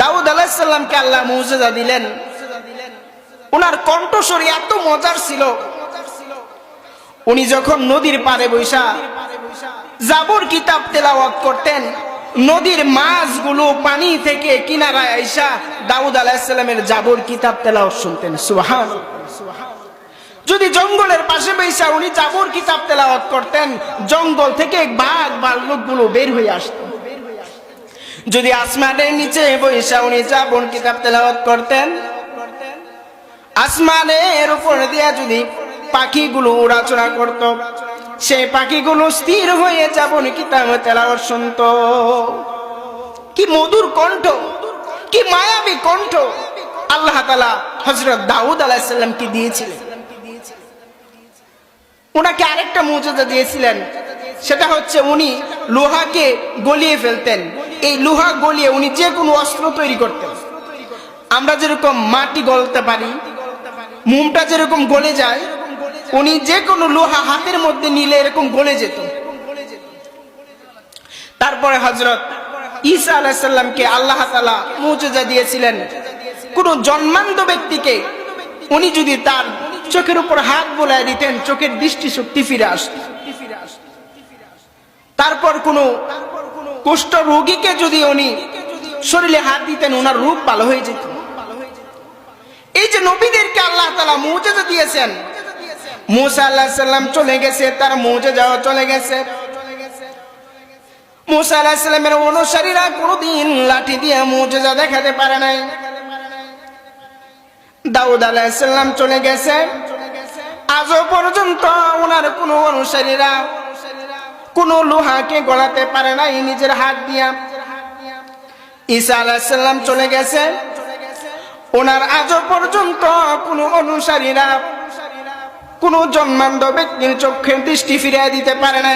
দাউদ আলাইহিস সালামকে আল্লাহ মুজিজা দিলেন। ওনার কণ্ঠস্বর এত মজার ছিল, উনি যখন নদীর পাড়ে বৈশা জাবর কিতাব তেলাওয়াত করতেন, নদীর মাছগুলো পানি থেকে কিনারায় আইসা দাউদ আলাইহিস সালামের জাবর কিতাব তেলাওয়াত শুনতেন। সুবহানাল্লাহ। যদি জঙ্গলের পাশে বৈশা উনি জাবর কিতাব তেলাওয়াত করতেন, জঙ্গল থেকে বাঘ ভাল্লুকগুলো বের হয়ে আসত। যদি আসমানের নিচে বৈশা উনি জাবর কিতাব তেলাওয়াত করতেন, আসমানের উপর দিয়া যদি পাখিগুলো উড়াচড়া করত, সেই পাখিগুলো স্থির হয়ে জাবর কিতাব তেলাওয়াত শুনত। কি মধুর কণ্ঠ, কি মায়াবী কণ্ঠ আল্লাহ তাআলা হযরত দাউদ আলাইহিস সালামকে দিয়েছিলেন। ওনাকে আরেকটা মুজিজা দিয়েছিলেন, সেটা হচ্ছে উনি লোহাকে গলিয়ে ফেলতেন। এই লোহা গলিয়ে উনি যে কোনো অস্ত্র তৈরি করতেন। আমরা যেরকম মাটি গলতে পারি, মোমটা যেরকম গলে যায়, উনি যে কোনো লোহা হাতের মধ্যে নিলে এরকম গলে যেত। তারপরে হযরত ঈসা আলাইহিস সালামকে আল্লাহ তাআলা মুজিজা দিয়েছিলেন, কোন জন্মান্ধ ব্যক্তিকে উনি যদি তার চোখের উপর হাত বোলায় দিতেন, চোখের দৃষ্টি শক্তি ফিরে আসত। তারপর কোন কুষ্ঠ রোগীকে যদি উনি শরীরে হাত দিতেন, ওনার রোগ ভালো হয়ে যেত। এই যে নবীদেরকে আল্লাহ তাআলা মুজিজা দিয়েছেন, মুসা আলাইহিস সালাম চলে গেছে, তার মুজিজাও চলে গেছে। মুসা আলাইহিস সালামের অনুসারীরা কোনদিন লাঠি দিয়ে মুজিজা দেখাতে পারে নাই। দাউদ আলাইহিস সালাম চলে গেছে, আজও পর্যন্ত ওনার কোন অনুসারীরা কোন লোহাকে গলাতে পারে নাই নিজের হাত দিয়া। ঈসা আলাইহিস সালাম চলে গেছে, ওনার আজও পর্যন্ত কোন অনুসারীরা কোন জন্মান্ধ ব্যক্তির চোখের দৃষ্টি ফিরিয়ে দিতে পারে না।